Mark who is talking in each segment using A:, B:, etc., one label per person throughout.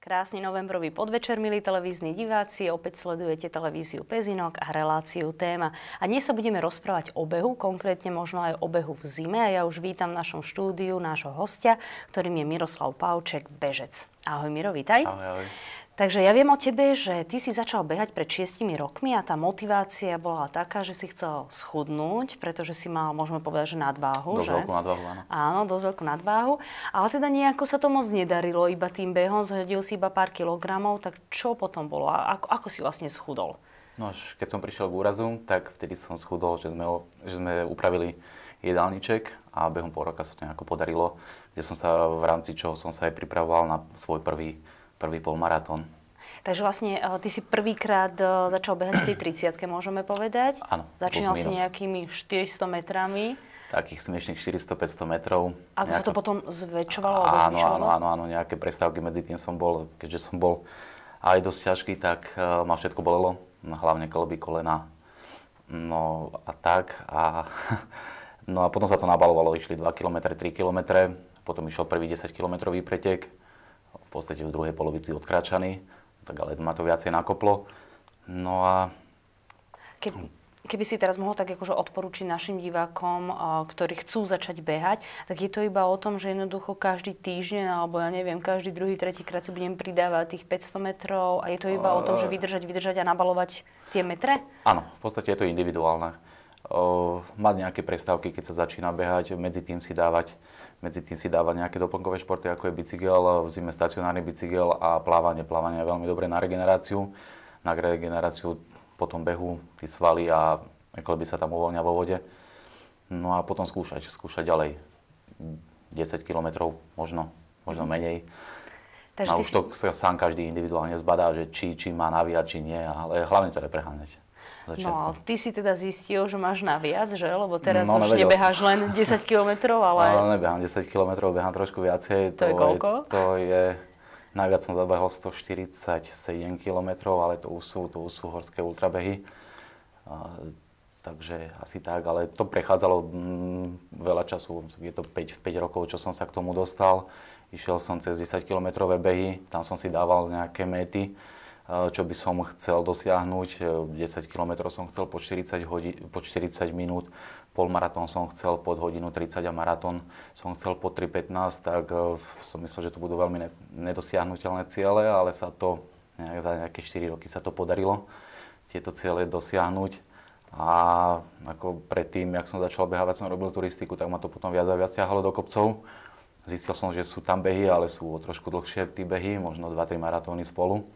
A: Krásny novembrový podvečer, milí televízni diváci. Opäť sledujete televíziu Pezinok a reláciu Téma. A dnes sa budeme rozprávať o behu, konkrétne možno aj o behu v zime. A ja už vítam v našom štúdiu nášho hostia, ktorým je Miroslav Pauček, bežec. Ahoj Miro, vítaj.
B: Ahoj, ahoj.
A: Takže ja viem o tebe, že ty si začal behať pred 6 rokmi a tá motivácia bola taká, že si chcel schudnúť, pretože si mal, môžeme povedať, že nadváhu.
B: Dosť veľkú nadváhu, áno.
A: Áno, dosť veľkú nadváhu. Ale teda nejako sa to moc nedarilo, iba tým behom, zhodil si iba pár kilogramov, tak čo potom bolo? Ako si vlastne schudol?
B: No až keď som prišiel k úrazu, tak vtedy som schudol, že sme upravili jedálniček a behom pol roka sa to nejako podarilo, kde som sa v rámci čoho som sa aj pripravoval na svoj prvý polmaratón.
A: Takže vlastne ty si prvýkrát začal behať v tej 30-ke, môžeme povedať?
B: Áno.
A: Začínal si nejakými 400 metrami.
B: Takých smiešných 400-500 metrov.
A: Ako sa to potom zväčšovalo alebo zvyšovalo?
B: Áno, nejaké prestávky medzi tým som bol, keďže som bol aj dosť ťažký, tak ma všetko bolelo, hlavne kĺby, kolena. No a tak. No a potom sa to nabalovalo, išli 2 km, 3 km, potom išiel prvý 10-kilometrový pretek. V podstate v druhej polovici odkráčaný, tak ale ma to viacej nakoplo. No a... Keby si teraz mohol tak akože odporučiť našim divákom, ktorí chcú začať behať, tak je to iba o tom, že jednoducho každý týždeň, alebo ja neviem, každý druhý, tretí krát si budem pridávať tých 500 metrov a je to iba o tom, že vydržať a nabalovať tie metre? Áno, v podstate je to individuálne. Mať nejaké prestávky, keď sa začína behať, medzi tým si dávať nejaké doplnkové športy, ako je bicykel, v zime stacionárny bicykel a plávanie. Plávanie je veľmi dobré na regeneráciu. Na regeneráciu po tom behu, tí svaly a kĺby sa tam uvoľnia vo vode. No a potom skúšať ďalej. 10 kilometrov, možno menej. Takže už to sám každý individuálne zbadá, že či má naviať, či nie, ale hlavne to nepreháňať.
A: No, ty si teda zistil, že máš naviac, že? Lebo teraz už nebeháš len 10 kilometrov, ale...
B: No, nebehám 10 kilometrov, behám trošku viacej.
A: To je koľko?
B: Najviac som zabehol 147 kilometrov, ale to už sú horské ultrabehy. Takže asi tak, ale to prechádzalo veľa času. Je to 5 rokov, čo som sa k tomu dostal. Išiel som cez 10-kilometrové behy, tam som si dával nejaké méty, čo by som chcel dosiahnuť. 10 km som chcel po 40 minút, polmaratón som chcel pod hodinu 30 a maratón som chcel po 3:15, tak som myslel, že to budú veľmi nedosiahnuteľné ciele, ale za nejaké 4 roky sa to podarilo tieto ciele dosiahnuť. A ako predtým, jak som začal behávať, som robil turistiku, tak ma to potom viac a viac ťahalo do kopcov. Zistil som, že sú tam behy, ale sú o trošku dlhšie tí behy, možno 2-3 maratóny spolu.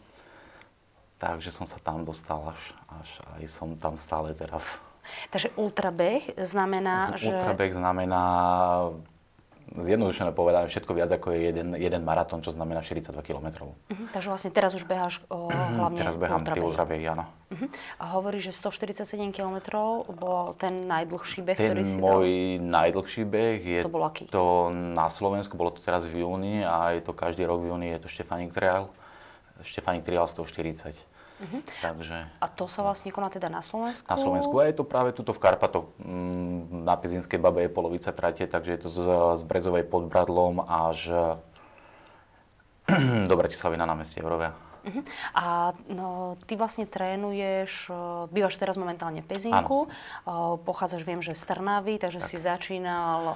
B: Takže som sa tam dostal až aj som tam stále teraz.
A: Takže ultrabeh znamená, že...
B: Ultrabeh znamená, zjednodušené povedané, všetko viac ako je jeden maratón, čo znamená 42 km.
A: Takže vlastne teraz už beháš hlavne
B: teraz behám tie ultrabehy, áno.
A: A hovoríš, že 147 km bol ten najdlhší beh, ktorý si dal?
B: Ten môj najdlhší beh je
A: to bol aký?
B: To na Slovensku, bolo to teraz v júni a je to každý rok v júni, je to Štefanik Trial. Štefanik Trial 140. Takže...
A: A to sa vlastne koná teda na Slovensku?
B: Na Slovensku a je to práve tuto v Karpatoch. Na Pezinskej Babe je polovica trate, takže je to z Brezovej pod Bradlom až do Bratislavy na námestí Eurovia.
A: A ty vlastne trénuješ, bývaš teraz momentálne v Pezinku, pochádzaš, viem, že z Trnavy, takže si začínal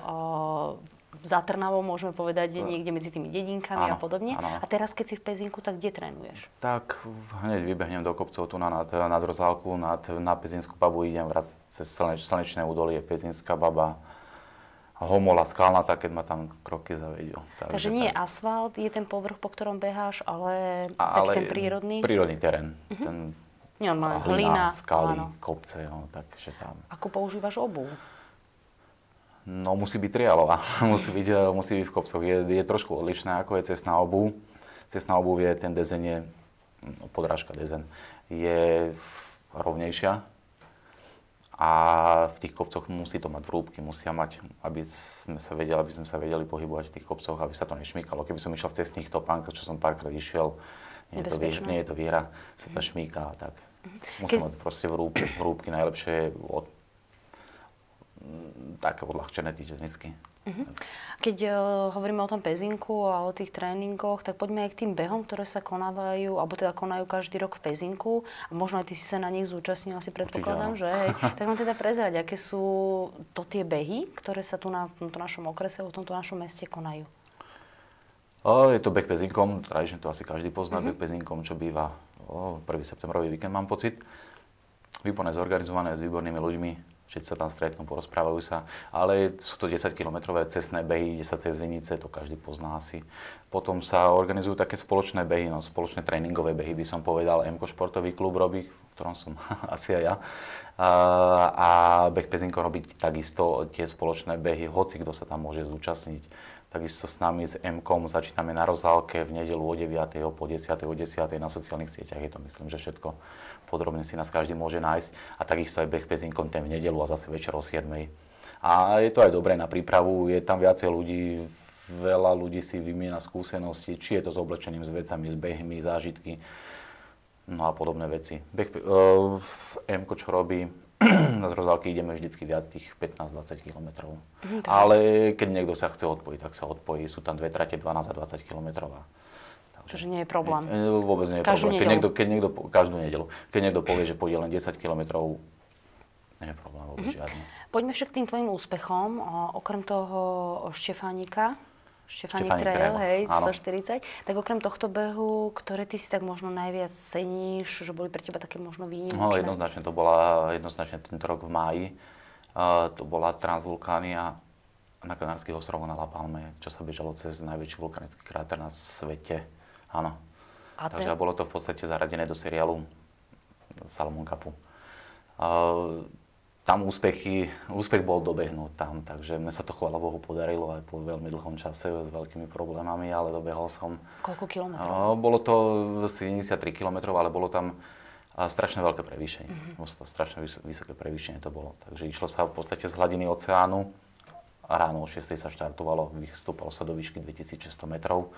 A: za Trnavou, môžeme povedať, niekde medzi tými dedinkami a podobne.
B: Áno.
A: A teraz, keď si v Pezinku, tak kde trénuješ?
B: Tak hneď vybehnem do kopcov tu nad Rozálku, na Pezinskú Babu idem cez Slnečné údolie, Pezinská Baba, Homola, Skalnatá, keď ma tam kroky zavedú.
A: Takže nie asfalt je ten povrch, po ktorom beháš, ale taký ten prírodný?
B: Prírodný terén.
A: Hlina,
B: skaly, kopce, takže tam.
A: Ako používaš obuv?
B: No musí byť trialová, musí byť v kopcoch. Je trošku odlišná, ako je cestná obuv. Cestná obuv je ten dezeň, podrážka dezeň, je rovnejšia. A v tých kopcoch musí to mať vrúbky, musia mať, aby sme sa vedeli pohybovať v tých kopcoch, aby sa to nešmýkalo. Keby som išiel v cestných topánkoch, čo som párkrát išiel, nie je to výhra, sa to šmýka a tak. Musím mať proste vrúbky, najlepšie od také odľahčené týždennícky.
A: Keď hovoríme o tom Pezinku a o tých tréningoch, tak poďme aj k tým behom, ktoré sa konávajú, alebo teda konajú každý rok v Pezinku. A možno aj ty si sa na nich zúčastnil, asi predpokladám, že? Hej. Tak mám teda prezrať, aké sú to tie behy, ktoré sa tu na tomto našom okrese, v tomto našom meste konajú.
B: Je to beh Pezinkom, tradične to asi každý pozná, beh Pezinkom, čo býva 1. septembrový víkend, mám pocit. Výborne zorganizované s výbornými ľuďmi. Všetci sa tam stretnú, porozprávajú sa, ale sú to 10-kilometrové cestné behy, ide sa cez Vinice, to každý pozná asi. Potom sa organizujú také spoločné behy, spoločné tréningové behy by som povedal. MK športový klub robí, v ktorom som asi aj ja. A beh Pezinko robí takisto tie spoločné behy, hoci kto sa tam môže zúčastniť. Takisto s nami s MKom začíname na Rozhálke v nedeľu o 9. po 10. o 10. na sociálnych sieťach. Je to, myslím, že všetko podrobne si nás každý môže nájsť. A takisto aj beh Pezinkom ten v nedeľu a zase večer o 7. A je to aj dobré na prípravu, je tam viacej ľudí, veľa ľudí si vymieňa skúsenosti, či je to s oblečením, s vecami, s behmi, zážitky, no a podobné veci. MK čo robí? Z Rozhálky ideme vždycky viac tých 15-20 kilometrov. Ale keď niekto sa chce odpojiť, tak sa odpojí. Sú tam dve trate 12 a 20 kilometrová.
A: Takže nie je problém.
B: Vôbec nie je problém. Každú nedeľu. Keď niekto povie, že pôjde len 10 kilometrov, nie je problém vôbec žiadny.
A: Poďme však k tým tvojim úspechom. Okrem toho Štefánik Trail, hej, 140. Tak okrem tohto behu, ktoré ty si tak možno najviac ceníš, že boli pre teba také možno výnimočné?
B: No, jednoznačne tento rok v máji. To bola Transvulkánia na Kanárskych ostrovoch na La Palme, čo sa bežalo cez najväčší vulkanický kráter na svete. Áno. Takže bolo to v podstate zaradené do seriálu Salomon Cupu. Tam úspech bol dobehnúť tam, takže mne sa to chvála Bohu podarilo aj po veľmi dlhom čase s veľkými problémami, ale dobehol som.
A: Koľko kilometrov?
B: Bolo to 73 kilometrov, ale bolo tam strašne veľké prevýšenie. Strašne vysoké prevýšenie to bolo. Takže išlo sa v podstate z hladiny oceánu. Ráno o 6 sa štartovalo, vystúpalo sa do výšky 2600 metrov.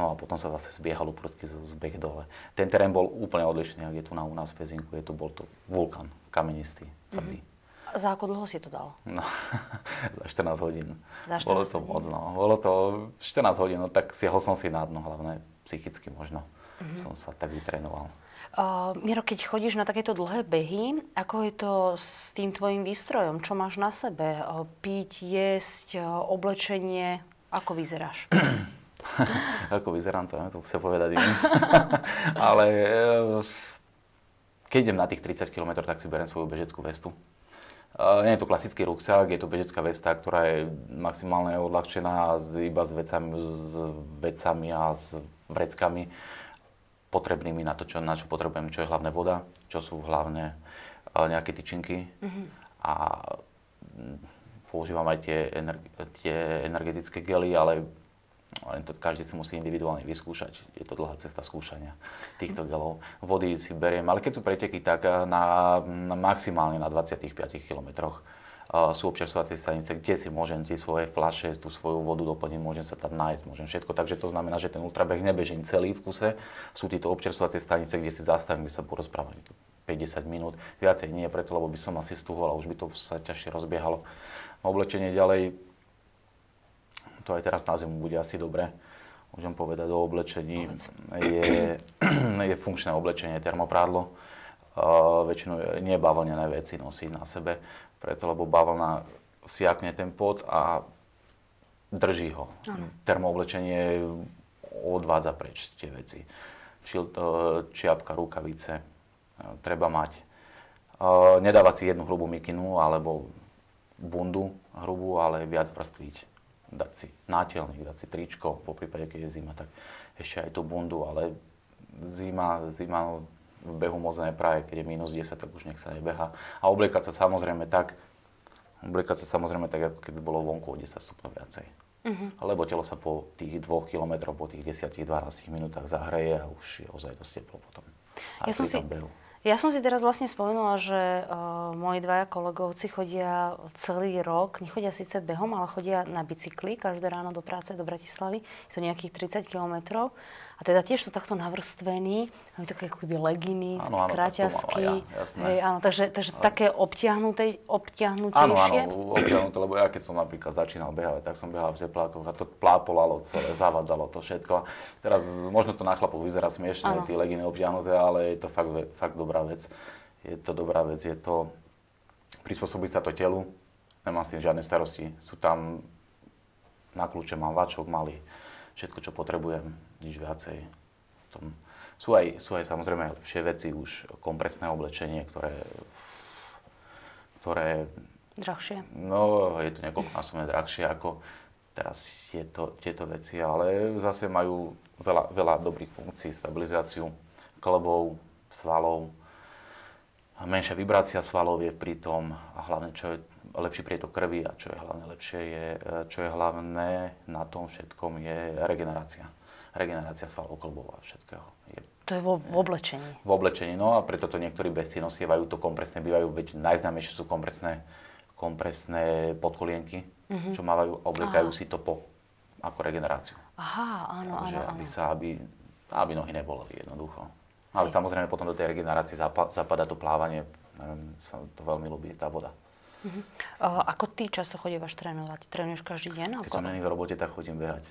B: No a potom sa zase zbiehalo prudký zbeh dole. Ten terén bol úplne odlišný, ako je tu u nás v Pezinku. Bol to vulkán, kamenistý, tvrdý.
A: Za ako dlho si to dal?
B: No, za 14 hodín.
A: Bolo
B: to moc, no. Bolo to 14 hodín, no tak siahol som si na dno, hlavne psychicky možno. Som sa tak vytrénoval.
A: Miro, keď chodíš na takéto dlhé behy, ako je to s tým tvojim výstrojom? Čo máš na sebe? Piť, jesť, oblečenie? Ako vyzeráš?
B: Ako vyzerám, to chce povedať im. Ale keď idem na tých 30 km, tak si beriem svoju bežeckú vestu. Nie je to klasický ruksak, je to bežecká vesta, ktorá je maximálne odľahčená iba s vecami a s vreckami potrebnými na to, na čo potrebujem, čo je hlavne voda, čo sú hlavne nejaké tyčinky. A používam aj tie energetické gely, ale to každý si musí individuálne vyskúšať. Je to dlhá cesta skúšania týchto gelov. Vody si beriem, ale keď sú preteky, tak maximálne na 25 kilometroch sú občerstvovacie stanice, kde si môžem tie svoje fľaše, tú svoju vodu doplniť, môžem sa tam nájsť, môžem všetko. Takže to znamená, že ten ultrabeh nebežím celý v kuse. Sú títo občerstvovacie stanice, kde si zastavím, kde sa porozprávať 50 minút. Viacej nie preto, lebo by som asi stúhol a už by to sa ťažšie rozbiehalo. Oblečenie ďalej, to aj teraz na zimu bude asi dobré. Môžem povedať o oblečení. Je funkčné oblečenie, termoprádlo. Väčšinou nie bavlnené veci nosiť na sebe, preto lebo bavlna siakne ten pot a drží ho. Termooblečenie odvádza preč tie veci. Čiapka, rukavice treba mať. Nedávať si jednu hrubú mikinu alebo bundu hrubú, ale viac vrstviť. Dať si nátielnik, dať si tričko, po prípade, keď je zima, tak ešte aj tú bundu, ale zima v behu moc nepraje, keď je minus 10, tak už nech sa nebeha. A obliekať sa samozrejme tak, ako keby bolo vonku o 10 stupňov viacej. Lebo telo sa po tých 2 kilometroch, po tých 10-12 minútach zahreje a už je ozaj dosť teplo potom.
A: Ja som si teraz vlastne spomenula, že moji dvaja kolegovci chodia celý rok, nechodia síce behom, ale chodia na bicykli každé ráno do práce do Bratislavy. Je to nejakých 30 kilometrov. A teda tiež sú takto navrstvení, majú také ako keby leginy,
B: Áno,
A: kraťasky.
B: ja, jasné.
A: Hej, áno, takže také obtiahnutejšie.
B: Áno, obtiahnuté, lebo ja keď som napríklad začínal behať, tak som behal v teplákoch a to plápolalo celé, zavadzalo to všetko. Teraz možno to na chlapov vyzerá smiešne, tie leginy obtiahnuté, ale je to fakt dobrá vec. Je to dobrá vec, je to prispôsobiť sa to telu, nemám s tým žiadne starosti. Sú tam na kľúče, mám vačok malý, všetko, čo potrebujem, nič viacej. Sú aj samozrejme lepšie veci, už kompresné oblečenie, ktoré...
A: Drahšie?
B: No, je to niekoľkonásobne drahšie ako teraz tieto veci, ale zase majú veľa dobrých funkcií, stabilizáciu klbov, svalov, menšia vibrácia svalov je pri tom a hlavne, čo je lepší prietok krvi a čo je hlavne lepšie čo je hlavné na tom všetkom je regenerácia. Regenerácia svalov, klbov a všetkého.
A: To je v oblečení.
B: V oblečení, no a preto to niektorí bežci nosievajú to kompresné, bývajú, najznámejšie sú kompresné podkolienky, čo mávajú a obliekajú si to ako regeneráciu.
A: Aha, áno,
B: takže,
A: áno.
B: aby nohy neboleli jednoducho. Ale samozrejme potom do tej regenerácie zapadá to plávanie, neviem, sa to veľmi ľúbi, tá voda.
A: Ako ty často chodívaš trénovať? Trénuješ každý deň?
B: Keď som není v robote, tak chodím behať.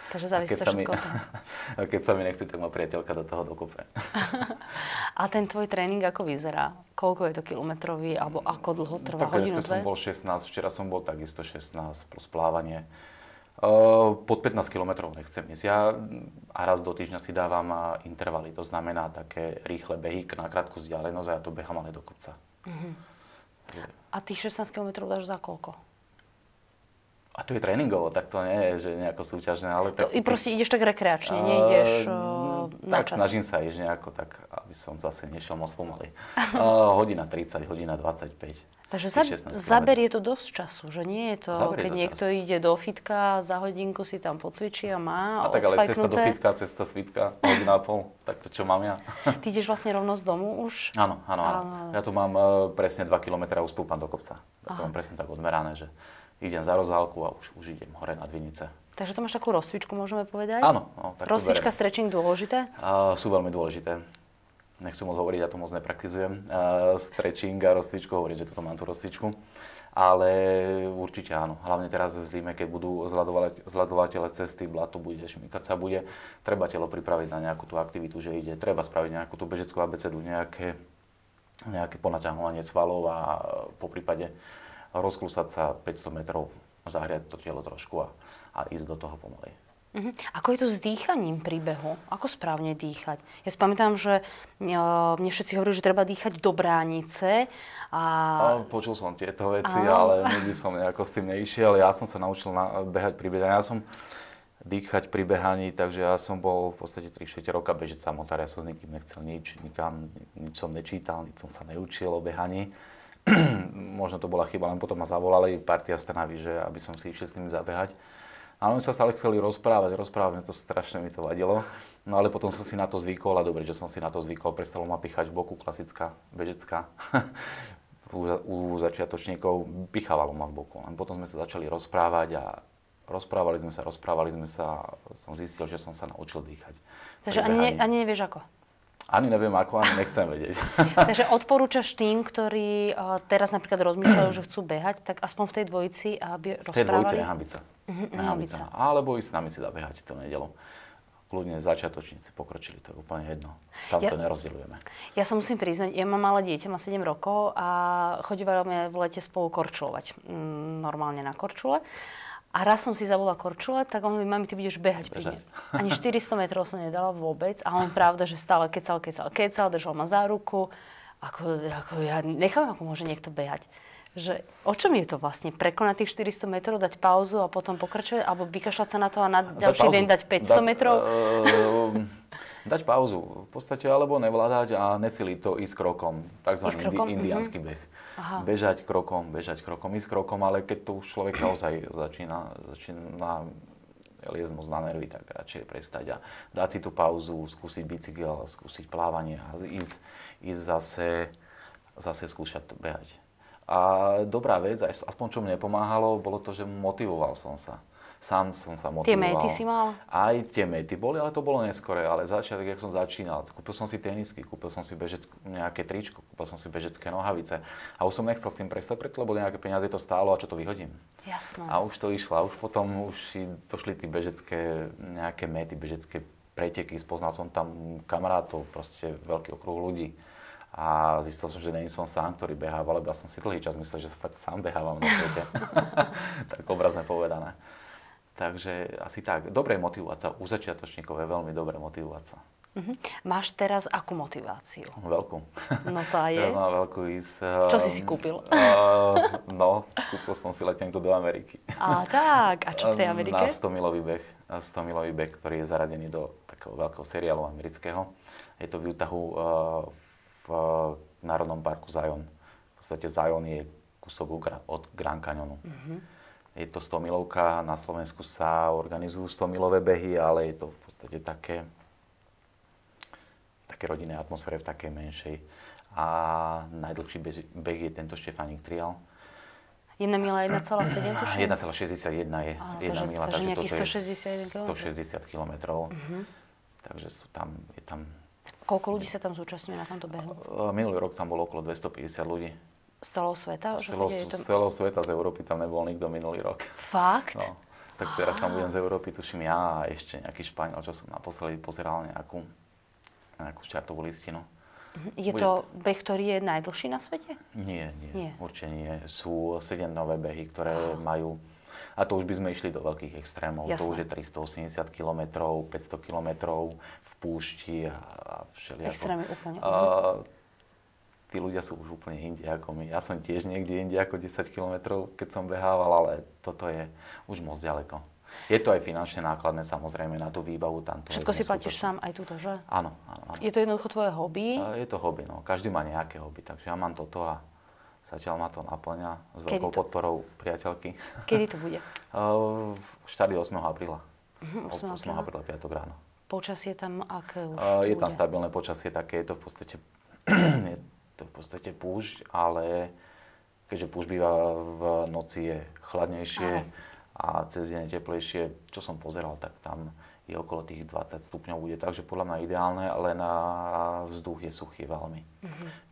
A: Takže závisí to všetko od toho.
B: A keď sa mi nechce, tak ma priateľka do toho dokope.
A: A ten tvoj tréning ako vyzerá? Koľko je to kilometrový, alebo ako dlho trvá?
B: Tak
A: hodinu,
B: dneska som bol 16, včera som bol takisto 16 plus plávanie. Pod 15 km nechcem ísť. Ja raz do týždňa si dávam intervaly, to znamená také rýchle behy na krátku vzdialenosť a ja to behám ale do kopca.
A: A tých 16 km dáš za koľko?
B: A to je tréningovo, tak to nie je, že nejako súťažné, ale...
A: I proste ideš tak rekreačne, neideš na
B: tak
A: čas?
B: snažím sa ísť nejako tak, aby som zase nešiel moc pomaly. Hodina 30, hodina 25.
A: Takže zaberie to dosť času, že nie je to, keď niekto ide do fitka, za hodinku si tam pocvičí a má
B: tak ale cesta do
A: odfajknuté.
B: fitka, cesta z fitka, hodina a pol, tak to čo mám ja?
A: Ty ideš vlastne rovno z domu už?
B: Áno. Ja tu mám presne 2 km ustúpam do kopca. Ja to mám presne tak odmerané, že idem za rozálku a už idem hore na Dvinice.
A: Takže to máš takú rozcvičku, môžeme povedať?
B: Áno. Tak
A: rozcvička, stretching dôležité?
B: Sú veľmi dôležité. Nechcem moc hovoriť, ja to moc nepraktizujem. Stretching a rozcvičku, hovoriť, že toto mám tú rozcvičku. Ale určite áno. Hlavne teraz v zime, keď budú zľadovateľe cesty, blato bude, šmykať sa bude, treba telo pripraviť na nejakú tú aktivitu, že ide. Treba spraviť nejakú tú bežeckú abecedu, nejaké ponaťahovanie svalov a poprípade rozklúsať sa 500 metrov, zahriať to telo trošku a ísť do toho pomaly.
A: Ako je to s dýchaním pri behu? Ako správne dýchať? Ja si pamätám, že mne všetci hovorí, že treba dýchať do bránice.
B: Počul som tieto veci, ale nikdy som nejako s tým neišiel. Ja som sa naučil behať pri behaní. Ja som dýchať pri behaní, takže ja som bol v podstate 3-4 roka bežec samotár. Ja som s nikým nechcel nič som nečítal, nič som sa neučil o behaní. Možno to bola chyba, len potom ma zavolali partia z Trnavy, že aby som si išiel s nimi zabehať. Ale oni sa stále chceli rozprávať, mne to strašne mi to vadilo. No ale potom som si na to zvykol a dobre, že som si na to zvykol, prestalo ma pichať v boku, klasická, bežecká. U začiatočníkov pichávalo ma v boku. Len potom sme sa začali rozprávať a rozprávali sme sa, som zistil, že som sa naučil dýchať.
A: Takže ani nevieš ako?
B: Ani neviem ako, ani nechcem vedieť.
A: Takže odporúčaš tým, ktorí teraz napríklad rozmýšľajú, že chcú behať, tak aspoň v tej dvojici, aby rozprávali? V tej dvojici nehambiť sa. Alebo ísť s nami si zabehať to nedeľu. Kľudne začiatočníci, pokročili, to je úplne jedno. Tam to nerozdeľujeme. Ja sa musím priznať, ja mám malé dieťa, má 7 rokov a chodívame v lete spolu korčulovať. Normálne na korčule. A raz som si zabudla korčule, tak on hovorí, mami, ty budeš behať pri mne. Ani 400 metrov som nedala vôbec. A on pravda, že stále kecal, držal ma za ruku. Ako ja nechávam, ako môže niekto behať. Že, o čom je to vlastne? Prekonať tých 400 metrov, dať pauzu a potom pokračovať? Alebo vykašľať sa na to a na ďalší deň dať 500 metrov?
B: Dať pauzu v podstate, alebo nevládať a neciliť to ísť krokom. Takzvaný indiánsky beh. Aha. Bežať krokom, ísť krokom, ale keď to už človek naozaj začína liezť moc na nervy, tak radšej prestať a dať si tú pauzu, skúsiť bicykel, skúsiť plávanie a ísť zase skúšať to behať. A dobrá vec, aspoň čo mne pomáhalo, bolo to, že motivoval som sa. Sám som sa motivoval.
A: Tie méty si mal?
B: Aj tie méty boli, ale to bolo neskore. Ale začiatok, jak som začínal, kúpil som si tenisky, kúpil som si nejaké tričko, kúpil som si bežecké nohavice. A už som nechcel s tým prestať, lebo nejaké peniaze to stálo a čo to vyhodím.
A: Jasné.
B: A už to išlo. A už potom došli tí bežecké nejaké méty, bežecké preteky. Spoznal som tam kamarátov, proste veľký okruh ľudí. A zistil som, že není som sám, ktorý behával, lebo ja som si dlhý čas myslel, že fakt sám behávam na svete. Tak obrazne povedané. Takže asi tak. Dobrá motivácia. U začiatočníkov je veľmi dobrá motivácia.
A: Máš teraz akú motiváciu?
B: Veľkú.
A: No tá je?
B: Ja mám veľkú ísť.
A: Čo si kúpil?
B: Kúpil som si letenku do Ameriky.
A: A tak. A čo v tej Amerike?
B: Na 100-milový beh. 100-milový beh, ktorý je zaradený do takého veľkého seriálu amerického. Je to v Utahu v Národnom parku Zion. V podstate Zion je kúsok od Grand Canyonu. Je to 100-milovka, na Slovensku sa organizujú 100-milové behy, ale je to v podstate také rodinné atmosfére v takej menšej. A najdlhší beh je tento Štefánik Trial.
A: 1 mila 1,7 tuším?
B: 1,61 je 1 mila,
A: takže nejakých
B: 160 km. Takže je tam...
A: Koľko ľudí sa tam zúčastňuje na tomto behu?
B: Minulý rok tam bolo okolo 250 ľudí.
A: Z celého sveta?
B: Z celého sveta, z Európy tam nebol nikto minulý rok.
A: Fakt?
B: No, tak teraz tam budem z Európy, tuším ja a ešte nejaký Španiel, čo som naposledy pozeral nejakú štartovú listinu.
A: Je to beh, ktorý je najdlhší na svete?
B: Nie. Určite nie. Sú 7 nové behy, ktoré majú... A to už by sme išli do veľkých extrémov.
A: Jasné.
B: To už je 380 km, 500 km v púšti a všelijako.
A: Extrémy úplne.
B: Tí ľudia sú už úplne inde ako my. Ja som tiež niekde inde ako 10 km, keď som behával, ale toto je už moc ďaleko. Je to aj finančne nákladné, samozrejme, na tú výbavu.
A: Všetko si platíš sám aj túto, že?
B: Áno.
A: Je to jednoducho tvoje hobby?
B: Je to hobby, no. Každý má nejaké hobby, takže ja mám toto a zatiaľ ma to naplňa s veľkou podporou priateľky.
A: Kedy to bude?
B: Štart je 8. apríla.
A: 8.
B: apríla, piatok ráno.
A: Počasie tam aké už
B: Je tam stabilné počasie, také je to v podstate púšť, ale keďže púšť býva v noci je chladnejšie a cez deň je teplejšie, čo som pozeral, tak tam je okolo tých 20 stupňov bude, takže podľa mňa ideálne, ale na vzduch je suchý veľmi.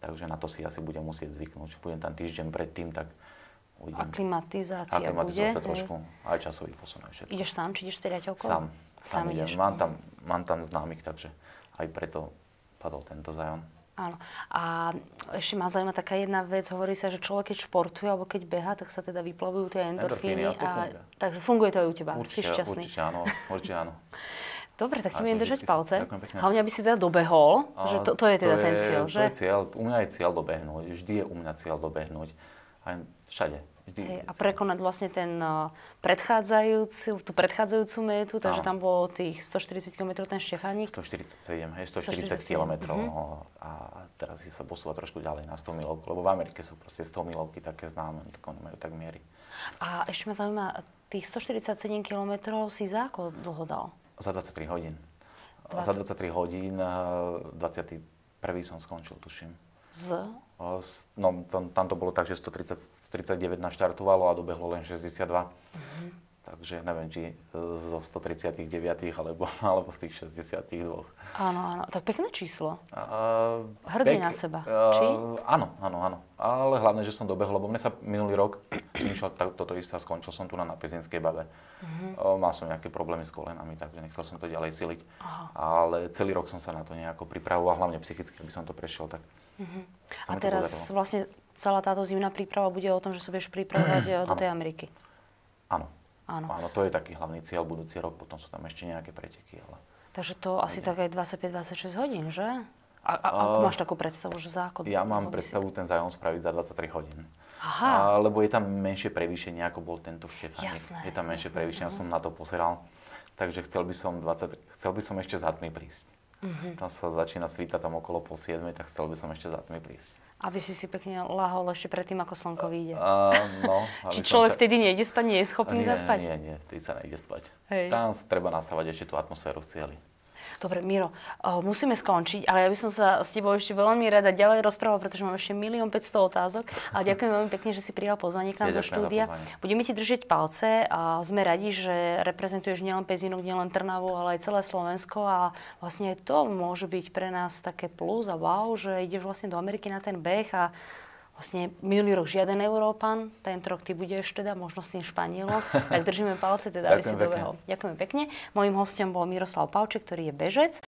B: Takže na to si asi budem musieť zvyknúť. Budem tam týždeň predtým, tak uvidím.
A: Aklimatizácia bude?
B: Trošku, aj časový posun, aj všetko.
A: Ideš sám, či ideš s priateľkou?
B: Sám idem. Mám tam známych, takže aj preto padol tento Zion.
A: Áno. A ešte ma zaujíma taká jedna vec. Hovorí sa, že človek, keď športuje alebo keď behá, tak sa teda vyplavujú tie endorfíny. Takže funguje to aj u teba. Si šťastný.
B: Určite áno.
A: Dobre, tak ti budem držať palce. Hlavne, aby si teda dobehol. Že to je teda ten cieľ, že?
B: To je cieľ. U mňa je cieľ dobehnúť. Vždy je u mňa cieľ dobehnúť. Aj všade.
A: A prekonať vlastne tú predchádzajúcu metu, takže tam bolo tých 140 km ten Štefánik.
B: 147 km. A teraz sa posúva trošku ďalej na 100 milovku, lebo v Amerike sú proste 100 milovky také známe, tak oni majú tak miery.
A: A ešte ma zaujíma, tých 147 km si za ako dlho dal?
B: Za 23 hodín. Za 23 hodín, 21. som skončil, tuším. Tam to bolo tak, že 139 naštartovalo a dobehlo len 62. Takže neviem, či zo 139 alebo z tých 62.
A: Áno. Tak pekné číslo. Hrdý na seba. Či?
B: Áno. Ale hlavne, že som dobehol, lebo mne sa minulý rok som išiel toto isté a skončil som tu na Pezinskej Babe. Mal som nejaké problémy s kolenami, takže nechcel som to ďalej siliť. Ale celý rok som sa na to nejako pripravoval, hlavne psychicky, aby som to prešiel. Tak
A: a teraz vlastne celá táto zimná príprava bude o tom, že sa budeš pripravovať do tej Ameriky.
B: Áno, to je taký hlavný cieľ budúci rok, potom sú tam ešte nejaké preteky. Ale...
A: Takže to asi tak aj 25-26 hodín, že? A ako máš takú predstavu, že za ako?
B: Ja mám predstavu ten Zion spraviť za 23 hodín.
A: Aha.
B: Lebo je tam menšie prevýšenie, ako bol tento Štefánik.
A: Jasné.
B: Je tam menšie prevýšenie, som na to pozeral. Takže chcel by som ešte za tmy prísť. Tam sa začína svítať tam okolo po 7, tak chcel by som ešte za tmy prísť.
A: Aby si pekne lahol ešte predtým, ako slnko vyjde. Či človek vtedy nejde spať, nie je schopný zaspať?
B: Nie, vtedy sa nejde spať.
A: Hej.
B: Tam treba nasávať ešte tú atmosféru v cieli.
A: Dobre, Miro, musíme skončiť, ale ja by som sa s tebou ešte veľmi rada ďalej rozprával, pretože mám ešte 1 500 000 otázok. A ďakujem veľmi pekne, že si prijal pozvanie k nám do štúdia. Budeme ti držať palce a sme radi, že reprezentuješ nielen Pezinok, nielen Trnavu, ale aj celé Slovensko a vlastne to môže byť pre nás také plus a wow, že ideš vlastne do Ameriky na ten beh a vlastne minulý rok žiaden Európan, tento rok ty budeš teda, možno s tým Španielom, tak držíme palce teda, aby si dobehol. Ďakujem pekne. Mojím hosťom bol Miroslav Pavček, ktorý je bežec.